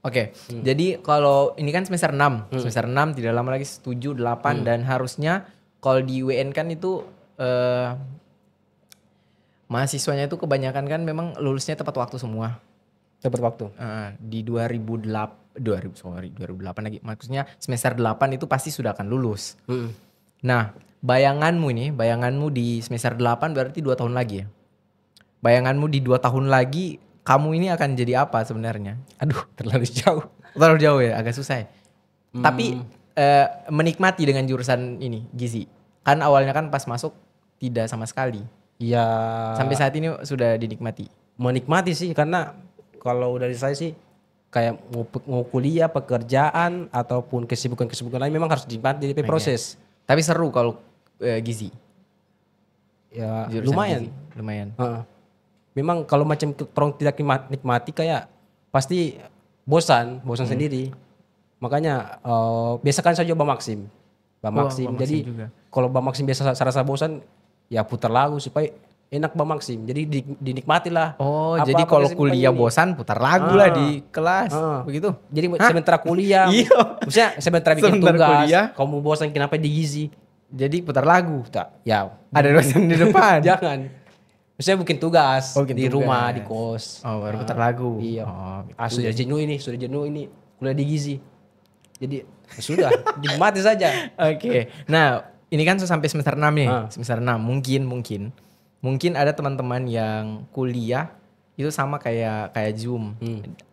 Oke. Jadi kalau ini kan semester 6. Semester 6 tidak lama lagi 7, 8 dan harusnya kalau di WN kan itu mahasiswanya itu kebanyakan kan memang lulusnya tepat waktu semua. Tepat waktu. Di 2008 lagi. Maksudnya semester 8 itu pasti sudah akan lulus. Nah, bayanganmu di semester 8 berarti 2 tahun lagi ya. Bayanganmu di 2 tahun lagi kamu ini akan jadi apa sebenarnya? Aduh, terlalu jauh. Terlalu jauh ya, agak susah ya. Tapi menikmati dengan jurusan ini, gizi. Kan awalnya kan pas masuk tidak sama sekali. Ya. Sampai saat ini sudah dinikmati. Menikmati sih karena kalau dari saya sih kayak mau kuliah, pekerjaan ataupun kesibukan lain memang harus dinikmati di proses. Tapi seru kalau gizi. Ya Jurusan lumayan. Memang kalau macam orang tidak nikmati kayak pasti bosan sendiri. Makanya biasakan saja Bang Maxim. Jadi kalau Bang Maxim biasa rasa bosan ya putar lagu supaya enak Bang Maxim. Jadi dinikmatilah. Oh, jadi kalau kuliah bosan putar lagu lah di kelas. Begitu. Jadi sementara kuliah. Iya. Maksudnya sementara bikin tugas. Kuliah, kamu bosan kenapa di gizi? Jadi putar lagu. Ya. Ada dosen di depan. Jangan. Maksudnya bikin tugas rumah, di kos. Oh, baru putar lagu. Iya. Gitu. Sudah jenuh ini kuliah di gizi. Jadi sudah dinikmati saja. Oke. Nah, ini kan sampai semester 6 nih. Semester 6 mungkin ada teman-teman yang kuliah itu sama kayak Zoom.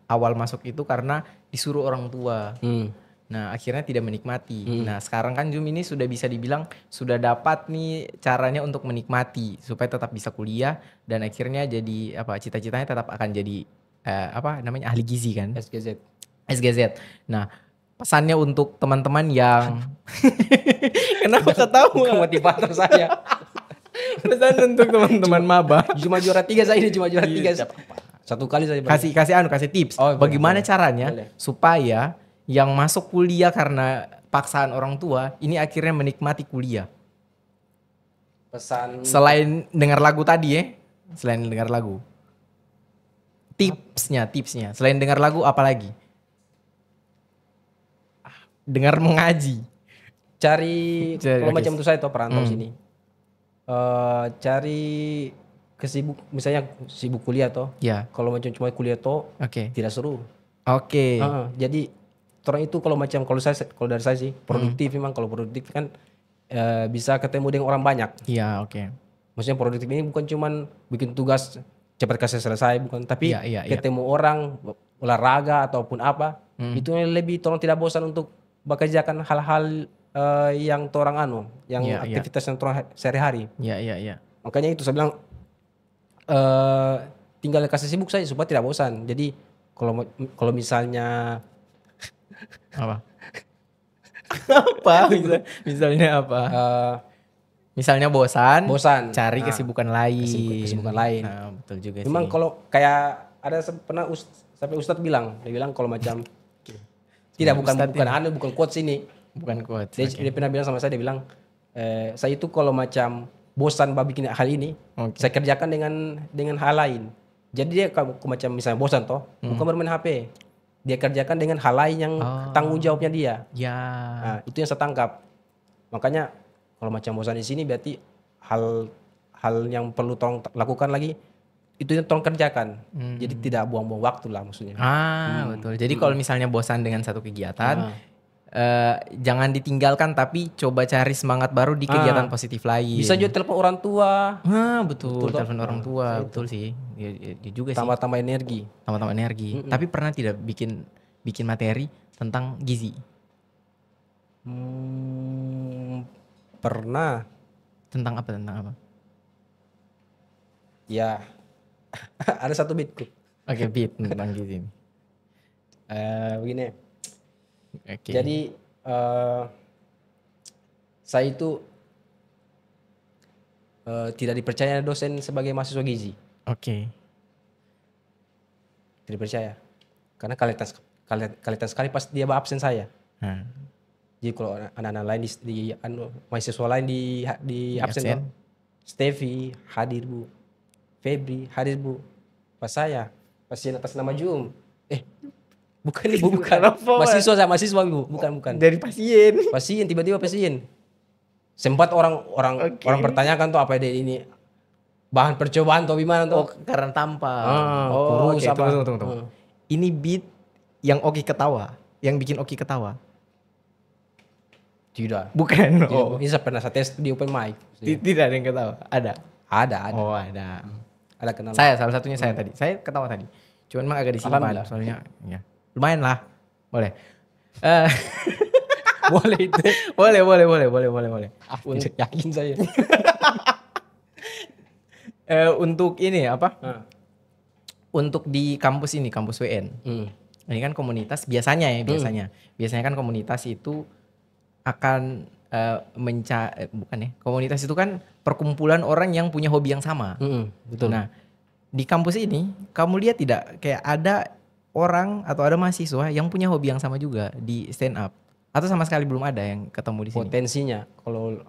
Awal masuk itu karena disuruh orang tua. Nah, akhirnya tidak menikmati. Nah, sekarang kan Zoom ini sudah bisa dibilang sudah dapat nih caranya untuk menikmati supaya tetap bisa kuliah dan akhirnya jadi cita-citanya tetap akan jadi ahli gizi kan? SGZ. Nah, pesannya untuk teman-teman yang kenapa ketawa? Motivator saya. Pesan untuk teman-teman maba. Cuma juara 3 saya ini, cuma juara 3. Satu kali saya kasih tips. Bagaimana caranya supaya yang masuk kuliah karena paksaan orang tua ini akhirnya menikmati kuliah. Pesan selain dengar lagu tadi ya, selain dengar lagu. Tipsnya. Selain dengar lagu apa lagi? Dengar mengaji. Cari kalau macam itu saya tahu perantau sini. Cari misalnya sibuk kuliah toh. Ya. Kalau macam cuma kuliah toh, tidak seru. Jadi orang itu kalau dari saya sih produktif memang. Kalau produktif kan bisa ketemu dengan orang banyak. Iya, oke. Maksudnya produktif ini bukan cuman bikin tugas cepat kasih selesai, bukan, tapi ketemu orang, olahraga ataupun apa. Itu lebih tolong tidak bosan untuk bekerjakan hal-hal yang orang yang aktivitas yang orang sehari-hari. Iya. Makanya itu saya bilang tinggal kasih sibuk saja supaya tidak bosan. Jadi kalau misalnya apa? Misalnya apa? Misalnya bosan, cari kesibukan lain. Nah, betul juga. Memang kalau kayak ada pernah sampai Ustadz dia bilang kalau macam bukan quotes ini. Bukan quotes. Dia pernah bilang sama saya, dia bilang saya itu kalau macam bosan bikin hal ini, saya kerjakan dengan hal lain. Jadi dia kalau macam misalnya bosan toh, bukan bermain HP. Dia kerjakan dengan hal lain yang tanggung jawabnya dia. Ya. Nah, itu yang saya tangkap. Makanya kalau macam bosan di sini berarti hal yang perlu tolong lakukan lagi itu yang tolong kerjakan. Jadi tidak buang-buang waktu lah maksudnya. Betul. Jadi kalau misalnya bosan dengan satu kegiatan, jangan ditinggalkan tapi coba cari semangat baru di kegiatan positif lain. Bisa juga telepon orang tua. Betul telepon orang tua, betul sih. Dia juga sih. Tambah-tambah energi. Tambah-tambah energi. Tapi pernah tidak bikin materi tentang gizi? Pernah. Tentang apa? Ya, ada satu beatku. Oke, beat tentang gizi. Begini. Okay. Jadi saya itu tidak dipercaya dosen sebagai mahasiswa gizi. Oke. Tidak dipercaya. Karena kelihatan sekali pas dia absen saya. Jadi kalau anak-anak lain mahasiswa lain di absen. Steffi hadir Bu, Febri hadir Bu. Pas saya pasien atas nama Jum. Bukan. Mahasiswa Bu, bukan. Dari pasien. Pasien tiba-tiba pasien. Sempat orang bertanyakan tuh apa ini bahan percobaan atau gimana tuh? Oh, karena tampang. Kurus okay. apa? Tunggu. Ini beat yang Oki ketawa, yang bikin Oki ketawa. Tidak. Bukan. Ini saya pernah tes di open mic. Tidak ada yang ketawa. Ada. Oh, ada. Ada kenalan. Salah satunya saya tadi. Saya ketawa tadi. Cuman emang agak disimpan soalnya ya. Lumayan lah. Boleh. Boleh itu. Boleh. Yakin saya. Untuk ini apa? Untuk di kampus ini, kampus WN. Ini kan komunitas biasanya kan komunitas itu akan komunitas itu kan perkumpulan orang yang punya hobi yang sama. Betul. Nah, di kampus ini kamu lihat tidak kayak ada orang atau ada mahasiswa yang punya hobi yang sama juga di stand up atau sama sekali belum ada yang ketemu di sini? Potensinya kalau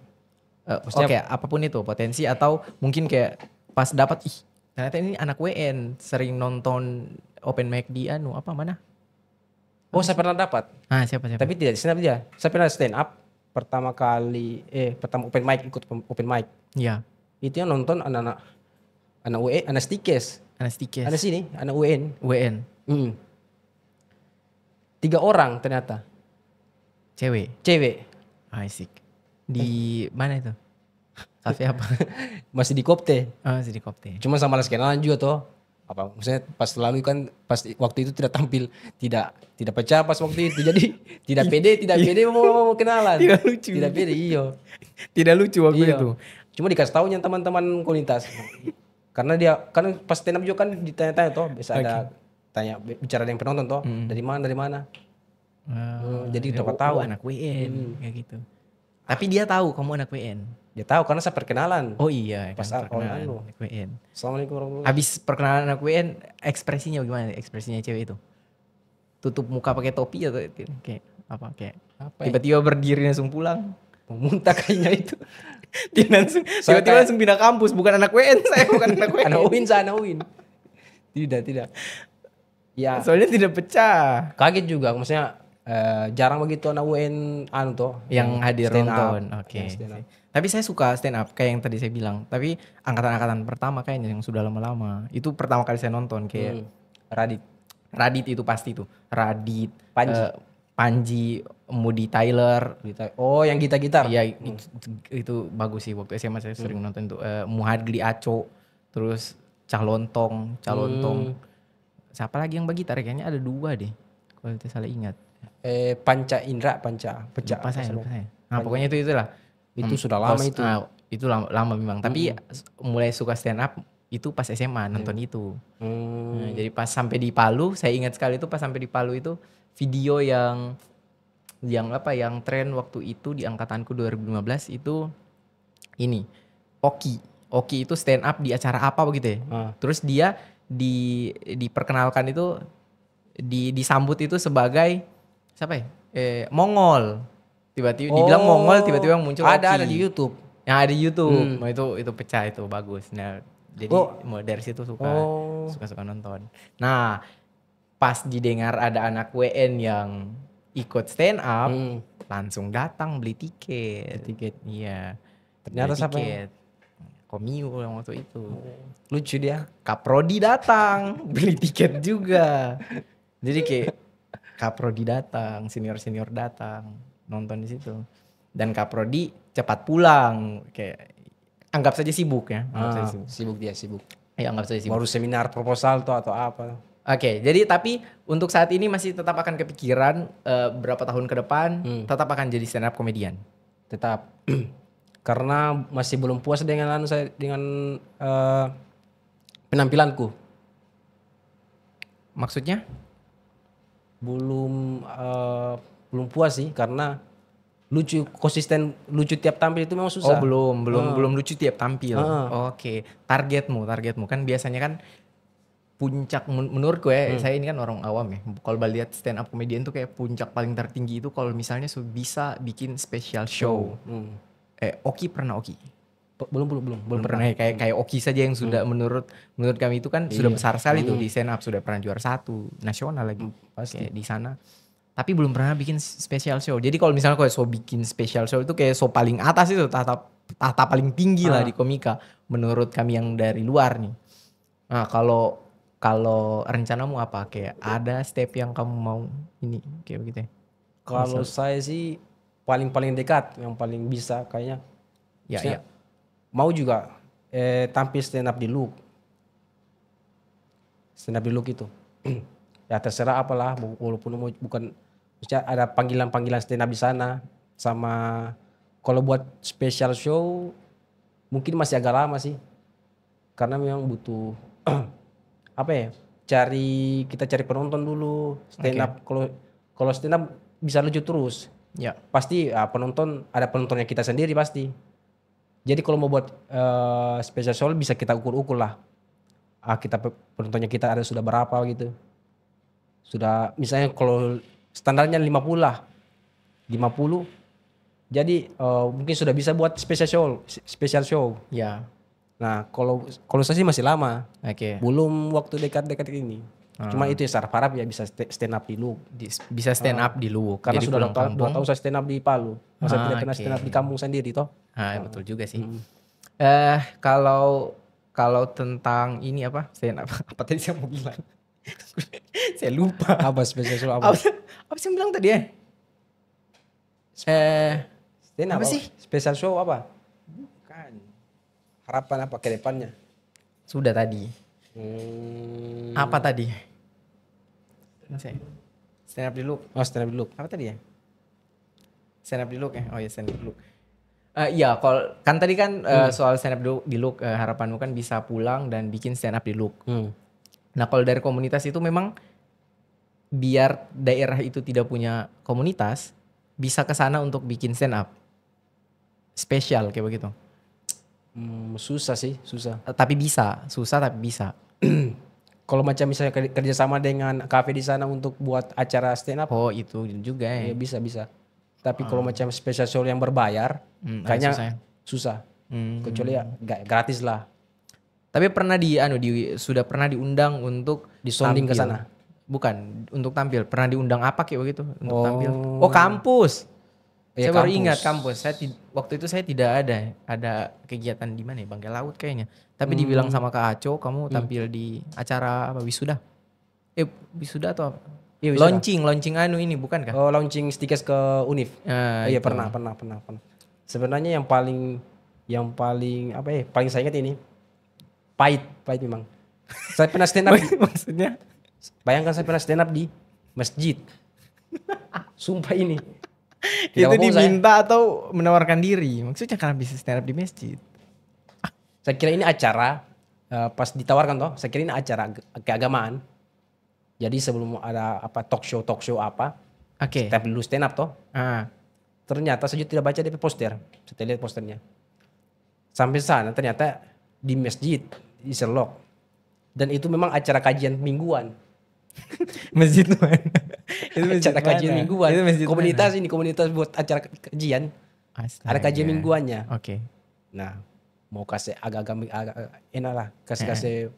Oke, apapun itu potensi atau mungkin kayak pas dapat ternyata ini anak WN sering nonton open mic di mana? Saya pernah dapat. Siapa? Tapi tidak di stand up dia. Saya pernah stand up pertama open mic, ikut open mic. Iya. Itu yang nonton anak WN, anak Stikes. Anak sini, anak WN. 3 orang ternyata. Cewek. Asik. Di mana itu? Kafe apa? Masih di Kopte. Masih di Kopte. Cuma sama les kenalan juga toh. Apa maksudnya pas lalu kan pas waktu itu tidak tampil, tidak pecah pas waktu itu. Jadi tidak pede mau kenalan. Tidak lucu. Tidak pede, iyo. Tidak lucu waktu itu. Cuma dikasih tahunya teman-teman komunitas. Karena dia kan pas stand up juga kan ditanya-tanya toh, bisa ada tanya bicara dengan penonton toh, dari mana. Jadi dapat tahu anak WN kayak gitu. Tapi dia tahu kamu anak WN. Dia tahu karena saya perkenalan. Oh iya, pas perkenalan anak WN. Assalamualaikum warahmatullahi. Habis perkenalan anak WN, ekspresinya gimana? Ekspresinya cewek itu? Tutup muka pakai topi atau kayak apa? Tiba-tiba berdiri langsung pulang. Muntah kayaknya itu. Tiba-tiba langsung pindah kampus, bukan anak WN, saya bukan anak WN. Anak UIN. Tidak. Ya. Soalnya tidak pecah. Kaget juga, maksudnya jarang begitu anak UN yang hadir nonton. Oke. Tapi saya suka stand up kayak yang tadi saya bilang. Tapi angkatan-angkatan pertama kayaknya yang sudah lama-lama. Itu pertama kali saya nonton kayak Radit itu pasti tuh. Radit, Panji, Moody Tyler. Oh, yang gitar-gitar. Iya, itu bagus sih waktu SMA saya sering nonton itu. Muhadli Aco, terus Calontong. Siapa lagi yang bergitar? Kayaknya ada 2 deh. Kalau tidak salah ingat. Panca Indra. Lupa saya. Nah, pokoknya itulah. Itu sudah lama itu. Itu lama memang. Tapi mulai suka stand up itu pas SMA nonton itu. Nah, jadi pas sampai di Palu, saya ingat sekali itu pas sampai di Palu itu video yang tren waktu itu di angkatanku 2015 itu ini Oki itu stand up di acara apa begitu ya. Terus dia diperkenalkan itu disambut itu sebagai siapa ya? Mongol. Tiba-tiba dibilang Mongol, tiba-tiba muncul ada di YouTube. Yang ada di YouTube. Nah, itu pecah, itu bagus. Nah, jadi dari situ suka nonton. Nah, pas didengar ada anak WN yang ikut stand up, langsung datang beli tiket. Iya. Ternyata siapa? Komiu waktu itu. Lucu dia. Kaprodi datang beli tiket juga. Jadi kayak Kaprodi datang, senior datang nonton di situ. Dan Kaprodi cepat pulang, kayak anggap saja sibuk ya. Anggap saja sibuk. Sibuk dia, sibuk. Ya anggap saja sibuk. Baru seminar proposal tuh atau apa. Oke, jadi tapi untuk saat ini masih tetap akan kepikiran berapa tahun ke depan tetap akan jadi stand up comedian. Tetap. Karena masih belum puas dengan penampilanku. Maksudnya? Belum puas sih karena konsisten lucu tiap tampil itu memang susah. Oh, belum lucu tiap tampil. Oke. Targetmu kan biasanya kan puncak menurutku ya, saya ini kan orang awam ya. Kalau lihat stand up comedian tuh kayak puncak paling tertinggi itu kalau misalnya bisa bikin special show. Oki pernah Oki? Belum pernah ya, kayak Oki saja yang sudah menurut kami itu kan sudah besar sekali tuh di stand up, sudah pernah juara 1 nasional lagi pasti di sana. Tapi belum pernah bikin special show. Jadi kalau misalnya kayak bikin special show itu kayak paling atas itu, tahta paling tinggi lah di komika menurut kami yang dari luar nih. Nah, kalau rencanamu apa? Kayak ada step yang kamu mau ini kayak begitu ya? Kalau saya sih paling dekat, yang paling bisa kayaknya. Ya. Mau juga tampil stand up di Look. Stand up di Look itu. Ya terserah apalah, walaupun bukan, maksudnya ada panggilan stand up di sana. Sama kalau buat special show mungkin masih agak lama sih. Karena memang butuh apa ya? Kita cari penonton dulu. Stand up kalau stand up bisa lucu terus. Ya. Pasti ada penontonnya kita sendiri pasti. Jadi kalau mau buat special show bisa kita ukur lah. Penontonnya kita ada sudah berapa gitu. Sudah misalnya kalau standarnya 50 lah. 50. Jadi mungkin sudah bisa buat special show. Ya. Nah, kalau saya sih masih lama. Oke. Belum waktu dekat-dekat ini. Cuma itu ya harap ya bisa stand up di Look. Bisa stand up di Look. Karena sudah 2 tahun saya stand up di Palu. Masa tidak pernah stand up di kampung sendiri toh. Betul juga sih. Kalau tentang ini apa? Stand up apa tadi saya mau bilang? Saya lupa. Apa special show apa? Apa sih yang bilang tadi ya? Stand up apa sih? Special show apa? Bukan. Harapan apa ke depannya? Sudah tadi. Apa tadi? Stand up di Look. Oh, stand up di Look. Apa tadi ya? Stand up di Look ya? Oh ya, stand up di Look. Iya, kalau kan tadi kan soal stand up di Look, harapanmu kan bisa pulang dan bikin stand up di Look. Nah, kalau dari komunitas itu memang biar daerah itu tidak punya komunitas, bisa ke sana untuk bikin stand up. Spesial kayak begitu. Susah sih, susah. Tapi bisa, susah tapi bisa. Kalau macam misalnya kerjasama dengan kafe di sana untuk buat acara stand up. Oh, itu juga ya. Ya bisa. Tapi kalau macam special show yang berbayar, kayaknya susah. Kecuali ya gratis lah. Tapi sudah pernah diundang untuk disonding ke sana. Bukan, untuk tampil. Pernah diundang apa kayak begitu untuk tampil? Oh, kampus. Saya baru ingat kampus. Waktu itu saya tidak ada kegiatan di mana ya, Bangkai Laut kayaknya. Tapi dibilang sama Kak Aco, kamu tampil di acara apa wisuda? Wisuda atau apa? Iya, launching ini bukan kah? Oh, launching stikers ke Univ. Iya, pernah. Sebenarnya yang paling apa ya? Paling saya ingat ini. Pahit memang. Saya pernah stand up. Maksudnya? Bayangkan saya pernah stand up di masjid. Sumpah ini. Itu diminta atau menawarkan diri? Maksudnya karena bisa stand up di masjid? Saya kira ini acara, pas ditawarkan toh, saya kira ini acara keagamaan. Jadi sebelum ada apa talk show apa, step dulu stand up toh. Ternyata saya tidak baca DP poster, saya lihat posternya. Sampai sana ternyata di masjid, di Sherlock. Dan itu memang acara kajian mingguan. Masjid mana? Itu acara kajian mingguan. Komunitas buat acara kajian. Ada kajian mingguannya. Oke. Nah, mau kasih agak enak lah, kasih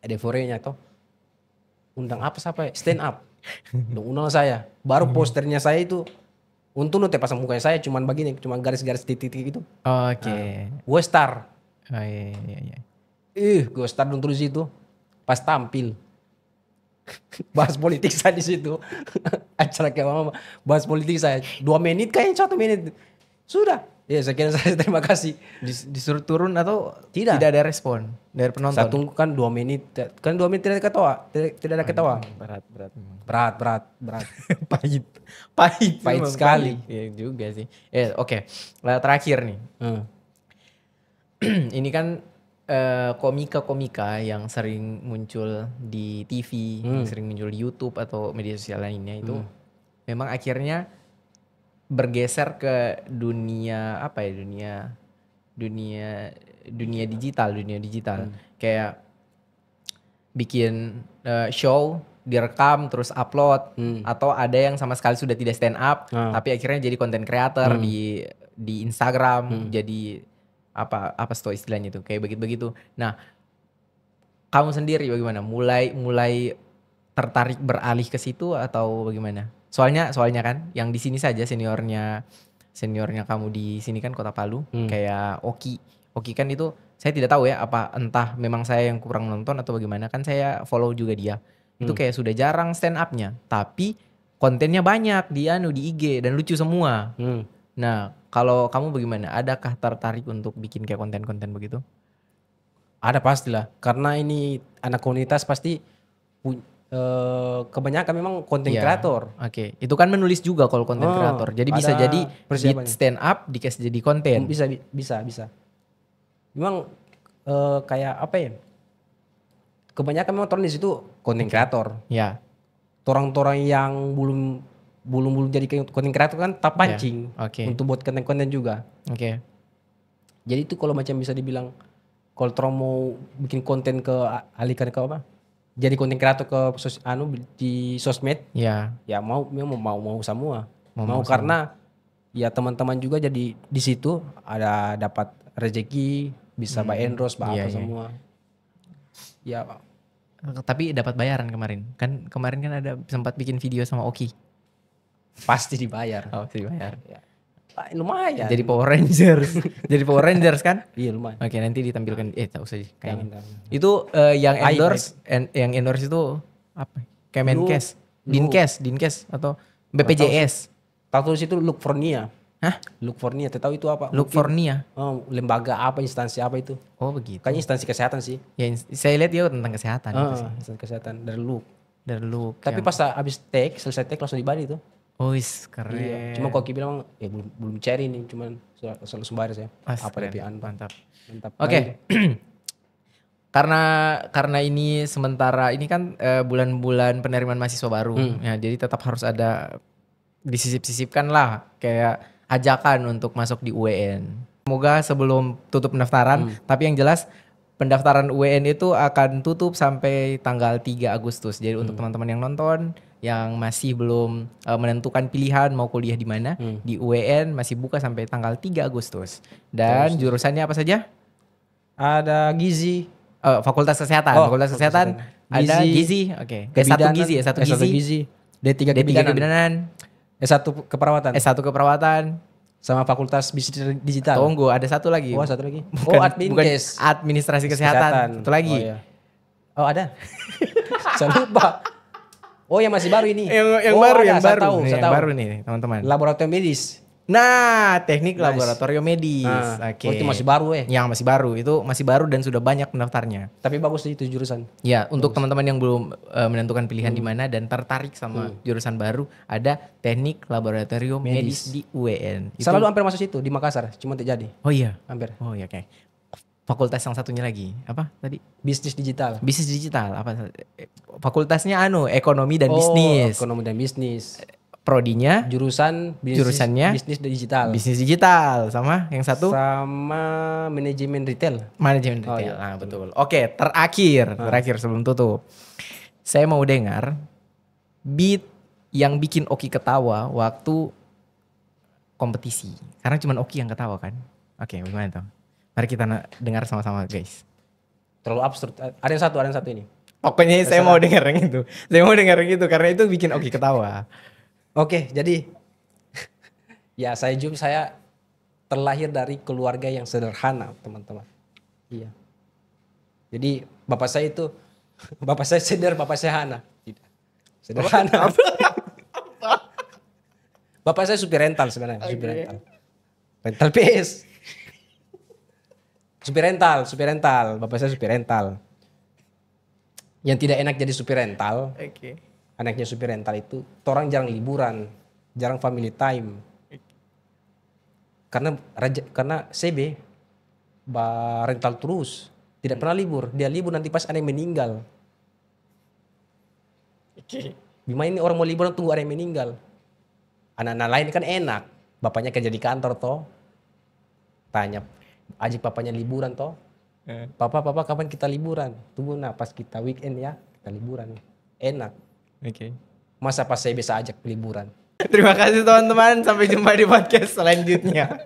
euforenya toh. Undang apa sampai stand up. Undang saya. Baru posternya saya itu untung nanti pasang mukanya saya cuman begini, cuman garis-garis titik-titik gitu. Oke. Gue star. Oh iya. Gue star dong terus itu pas tampil. bahas politik saya di situ. Acara kayak mama bahas politik saya 2 menit kayaknya 1 menit. Sudah. Ya saya kira saya terima kasih. Disuruh turun atau Tidak. ada respon dari penonton? Saya tunggu kan 2 menit. Kan 2 menit tidak ada ketawa. Tidak ada ketawa. Berat memang. Berat. Pahit Pahit memang, sekali. Iya juga sih. Oke. Lah terakhir nih. Ini kan komika-komika yang sering muncul di TV, yang sering muncul di YouTube atau media sosial lainnya itu memang akhirnya bergeser ke dunia apa ya, dunia digital. Kayak bikin show direkam terus upload, atau ada yang sama sekali sudah tidak stand up tapi akhirnya jadi content creator di Instagram, jadi apa istilahnya itu kayak begitu. Nah, kamu sendiri bagaimana? Mulai tertarik beralih ke situ atau bagaimana? Soalnya kan yang di sini saja seniornya kamu di sini kan Kota Palu, kayak Oki kan itu saya tidak tahu ya, apa entah memang saya yang kurang nonton atau bagaimana, kan saya follow juga dia. Itu kayak sudah jarang stand up-nya, tapi kontennya banyak di IG dan lucu semua. Nah, kalau kamu bagaimana? Adakah tertarik untuk bikin kayak konten-konten begitu? Ada pastilah. Karena ini anak komunitas pasti kebanyakan memang konten kreator. Oke. Itu kan menulis juga kalau konten kreator. Jadi bisa jadi beat stand up dikasih jadi konten. Bisa. Memang kayak apa ya? Kebanyakan memang orang di situ konten kreator. Ya. Orang-orang yang belum jadi konten kreator kan tak pancing untuk buat konten-konten juga. Oke. Jadi itu kalau macam bisa dibilang kalau orang mau bikin konten alihkan ke apa? Jadi konten kreator di sosmed. Ya. Ya mau semua. Mau karena ya teman-teman juga jadi di situ ada dapat rezeki, bisa buy endorse, semua. Ya. Tapi dapat bayaran kemarin. Kan ada sempat bikin video sama Oki. Pasti dibayar. Oh, pasti dibayar. Ya. Lumayan. Jadi Power Rangers. Jadi Power Rangers kan? Iya lumayan. Oke, nanti ditampilkan. Tak usah sih kayaknya. Itu yang endorse itu apa? Kemenkes, Dinkes atau BPJS. Tahu situ Look for Nia. Hah? Look for Nia, tahu itu apa? Look for Nia. Lembaga apa, instansi apa itu? Oh begitu. Kayaknya instansi kesehatan sih. Ya, saya lihat dia tentang kesehatan. Instansi kesehatan dari Look. Tapi Tapi pas habis selesai langsung di Bali tuh. Oh keren. Iya. Cuma Koki bilang belum cari nih, cuman langsung bayar saya. Apa lebih mantap. Oke. Karena ini sementara ini kan bulan-bulan penerimaan mahasiswa baru. Ya, jadi tetap harus ada disisip-sisipkan lah kayak ajakan untuk masuk di UEN. Semoga sebelum tutup pendaftaran, tapi yang jelas pendaftaran UEN itu akan tutup sampai tanggal 3 Agustus. Jadi untuk teman-teman yang nonton yang masih belum menentukan pilihan mau kuliah di mana, di UEN masih buka sampai tanggal 3 Agustus. Dan jurusannya apa saja? Ada gizi, Fakultas Kesehatan. Fakultas Kesehatan ada gizi. Oke. S1 gizi, S1 gizi. D3 kebidanan. S1 keperawatan. S1 keperawatan. Sama Fakultas Bisnis Digital. Tunggu, ada satu lagi. Satu lagi. Bukan administrasi kesehatan. Satu lagi. Ada. Saya lupa. Yang masih baru ini. Yang baru nih, teman-teman. Laboratorium medis. Nah, teknik laboratorium medis. Oke. Itu masih baru Yang masih baru, itu masih baru dan sudah banyak pendaftarnya. Tapi bagus sih itu jurusan. Ya, untuk teman-teman yang belum menentukan pilihan di mana dan tertarik sama jurusan baru, ada teknik laboratorium medis di UEN. Selalu hampir masuk situ di Makassar, cuma tidak jadi. Oh iya, hampir. Oh iya, oke. Fakultas yang satunya lagi, apa tadi? Bisnis digital. Bisnis digital, apa? Fakultasnya ekonomi dan bisnis. Ekonomi dan bisnis. Prodinya jurusannya bisnis digital. Bisnis digital sama yang satu sama manajemen retail. Manajemen retail. Nah, betul. Oke, terakhir sebelum tutup. Saya mau dengar beat yang bikin Oki ketawa waktu kompetisi. Karena cuma Oki yang ketawa kan. Oke, bagaimana tuh? Mari kita dengar sama-sama, guys. Terlalu absurd. Ada yang satu ini. Pokoknya saya mau dengar yang itu. Saya mau dengar yang itu karena itu bikin Oki ketawa. Oke, jadi ya saya terlahir dari keluarga yang sederhana, teman-teman. Iya. Jadi bapak saya itu Bapak saya bapak saya Hana. Tidak. Sederhana. Bapak saya supir rental sebenarnya, supir rental. Rental PS. Supir rental. Bapak saya supir rental. Yang tidak enak jadi supir rental. Anaknya supir rental itu, orang jarang liburan, jarang family time. Karena CB rental terus, tidak pernah libur. Dia libur nanti pas ada yang meninggal. Gimana ini orang mau liburan tunggu ada yang meninggal. Anak-anak lain kan enak. Bapaknya kerja di kantor toh. Tanya, ajak papanya liburan toh. Papa kapan kita liburan? Tunggu pas kita weekend ya, kita liburan. Enak. Masa pas saya bisa ajak liburan? Terima kasih teman-teman, sampai jumpa di podcast selanjutnya.